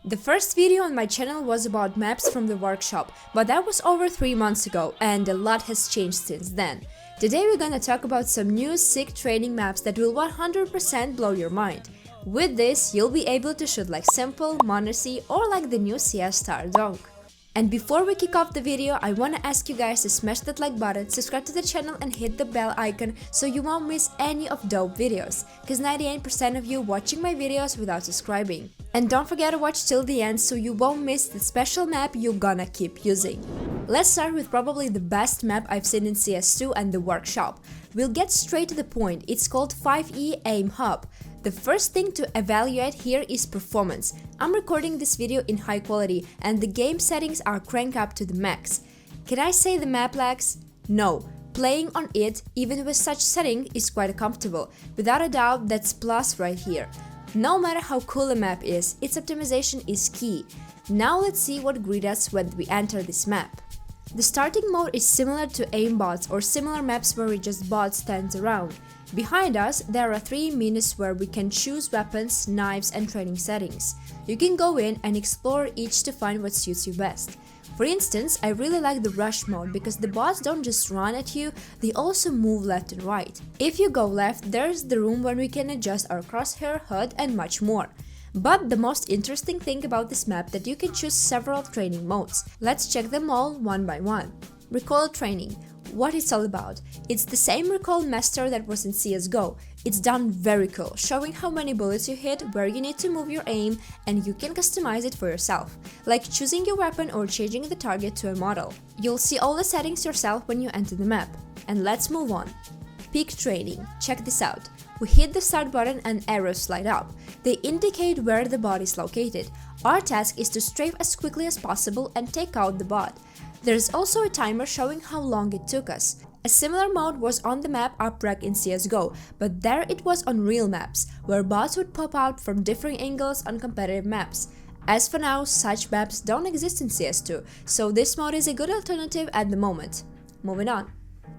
The first video on my channel was about maps from the workshop, but that was over 3 months ago and a lot has changed since then. Today we're gonna talk about some new sick training maps that will 100% blow your mind. With this, you'll be able to shoot like Simple, Monacy or like the new CS2 dog. And before we kick off the video, I wanna ask you guys to smash that like button, subscribe to the channel and hit the bell icon so you won't miss any of dope videos, cause 98% of you watching my videos without subscribing. And don't forget to watch till the end so you won't miss the special map you're gonna keep using. Let's start with probably the best map I've seen in CS2 and the workshop. We'll get straight to the point. It's called 5E AIMHUB. The first thing to evaluate here is performance. I'm recording this video in high quality and the game settings are cranked up to the max. Can I say the map lags? No. Playing on it, even with such setting, is quite comfortable. Without a doubt, that's plus right here. No matter how cool a map is, its optimization is key. Now let's see what greets us when we enter this map. The starting mode is similar to aimbots or similar maps where it just bot stands around. Behind us, there are 3 menus where we can choose weapons, knives and training settings. You can go in and explore each to find what suits you best. For instance, I really like the rush mode because the bots don't just run at you, they also move left and right. If you go left, there's the room where we can adjust our crosshair, HUD and much more. But the most interesting thing about this map that you can choose several training modes. Let's check them all one by one. Recoil training. What it's all about. It's the same recoil master that was in CSGO. It's done very cool, showing how many bullets you hit, where you need to move your aim, and you can customize it for yourself, like choosing your weapon or changing the target to a model. You'll see all the settings yourself when you enter the map. And let's move on. Peak training. Check this out. We hit the start button and arrows light up. They indicate where the bot is located. Our task is to strafe as quickly as possible and take out the bot. There's also a timer showing how long it took us. A similar mode was on the map Uprec in CSGO, but there it was on real maps, where bots would pop out from different angles on competitive maps. As for now, such maps don't exist in CS2, so this mode is a good alternative at the moment. Moving on.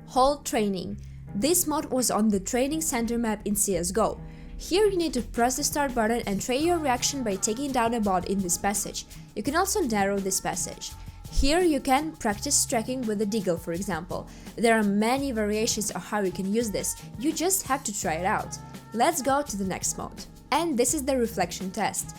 Hold training. This mode was on the training center map in CSGO. Here you need to press the start button and train your reaction by taking down a bot in this passage. You can also narrow this passage. Here you can practice tracking with the deagle, for example. There are many variations of how you can use this, you just have to try it out. Let's go to the next mode. And this is the reflection test.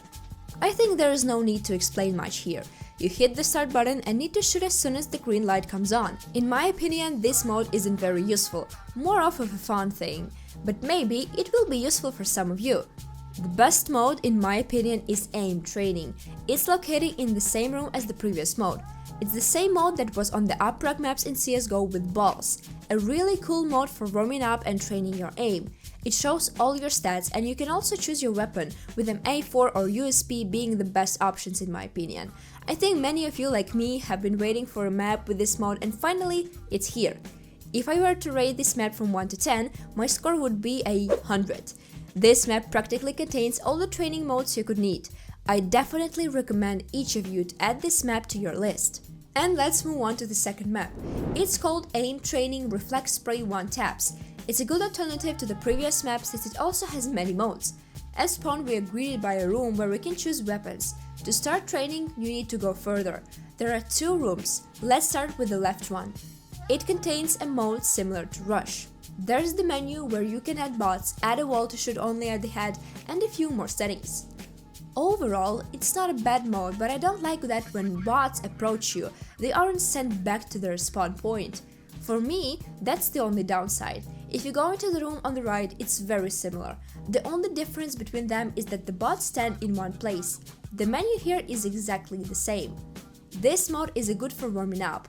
I think there is no need to explain much here. You hit the start button and need to shoot as soon as the green light comes on. In my opinion, this mode isn't very useful, more of a fun thing. But maybe it will be useful for some of you. The best mode, in my opinion, is aim training. It's located in the same room as the previous mode. It's the same mode that was on the Uprec maps in CSGO with balls. A really cool mode for warming up and training your aim. It shows all your stats and you can also choose your weapon, with an A4 or USP being the best options in my opinion. I think many of you like me have been waiting for a map with this mode and finally, it's here. If I were to rate this map from 1 to 10, my score would be 100. This map practically contains all the training modes you could need. I definitely recommend each of you to add this map to your list. And let's move on to the second map. It's called Aim Training Reflex Spray 1 Taps. It's a good alternative to the previous map since it also has many modes. As spawn, we are greeted by a room where we can choose weapons. To start training, you need to go further. There are 2 rooms. Let's start with the left one. It contains a mode similar to Rush. There's the menu where you can add bots, add a wall to shoot only at the head, and a few more settings. Overall, it's not a bad mode, but I don't like that when bots approach you, they aren't sent back to their spawn point. For me, that's the only downside. If you go into the room on the right, it's very similar. The only difference between them is that the bots stand in one place. The menu here is exactly the same. This mode is good for warming up.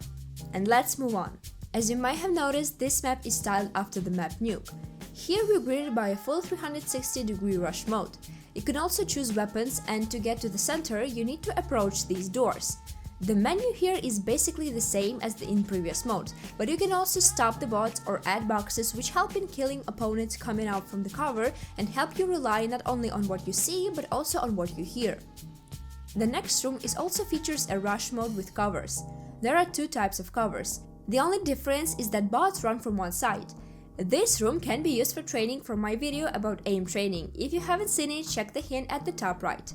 And let's move on. As you might have noticed, this map is styled after the map Nuke. Here we're greeted by a full 360-degree rush mode. You can also choose weapons, and to get to the center, you need to approach these doors. The menu here is basically the same as in previous modes, but you can also stop the bots or add boxes which help in killing opponents coming out from the cover and help you rely not only on what you see but also on what you hear. The next room also features a rush mode with covers. There are 2 types of covers. The only difference is that bots run from one side. This room can be used for training from my video about aim training. If you haven't seen it, check the hint at the top right.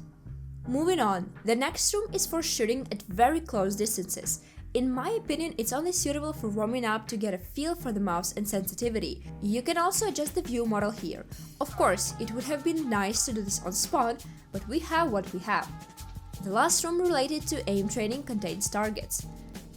Moving on, the next room is for shooting at very close distances. In my opinion, it's only suitable for warming up to get a feel for the mouse and sensitivity. You can also adjust the view model here. Of course, it would have been nice to do this on spawn, but we have what we have. The last room related to aim training contains targets.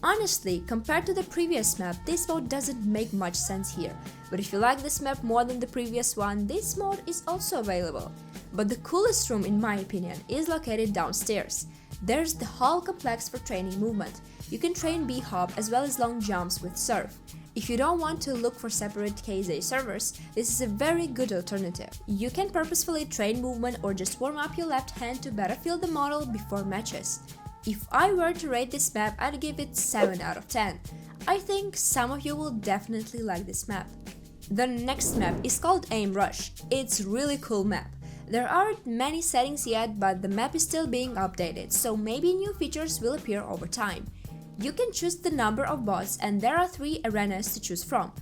Honestly, compared to the previous map, this mode doesn't make much sense here, but if you like this map more than the previous one, this mode is also available. But the coolest room, in my opinion, is located downstairs. There's the whole complex for training movement. You can train AIMHUB as well as long jumps with surf. If you don't want to look for separate KZ servers, this is a very good alternative. You can purposefully train movement or just warm up your left hand to better feel the model before matches. If I were to rate this map, I'd give it 7 out of 10. I think some of you will definitely like this map. The next map is called AIMRUSH. It's a really cool map. There aren't many settings yet, but the map is still being updated, so maybe new features will appear over time. You can choose the number of bots and there are 3 arenas to choose from.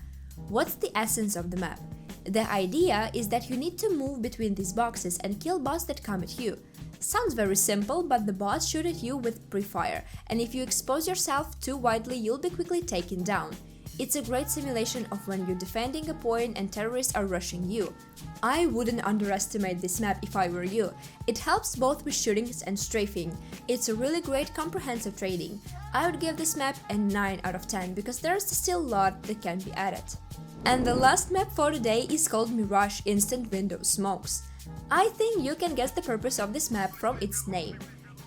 What's the essence of the map? The idea is that you need to move between these boxes and kill bots that come at you. Sounds very simple, but the bots shoot at you with pre-fire, and if you expose yourself too widely, you'll be quickly taken down. It's a great simulation of when you're defending a point and terrorists are rushing you. I wouldn't underestimate this map if I were you. It helps both with shootings and strafing. It's a really great comprehensive training. I would give this map a 9 out of 10 because there's still a lot that can be added. And the last map for today is called Mirage Instant Window Smokes. I think you can guess the purpose of this map from its name.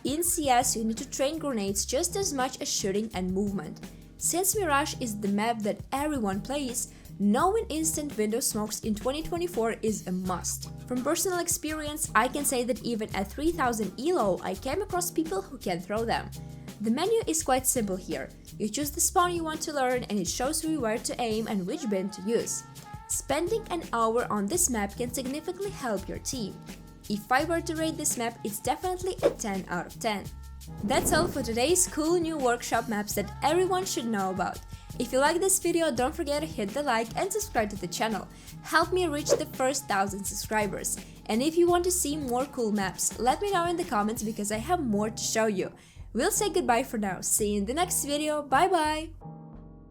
In CS, you need to train grenades just as much as shooting and movement. Since Mirage is the map that everyone plays, knowing instant window smokes in 2024 is a must. From personal experience, I can say that even at 3000 ELO, I came across people who can throw them. The menu is quite simple here. You choose the spawn you want to learn and it shows you where to aim and which bin to use. Spending an hour on this map can significantly help your team. If I were to rate this map, it's definitely a 10 out of 10. That's all for today's cool new workshop maps that everyone should know about. If you like this video, don't forget to hit the like and subscribe to the channel. Help me reach the first 1000 subscribers. And if you want to see more cool maps, let me know in the comments because I have more to show you. We'll say goodbye for now. See you in the next video. Bye bye!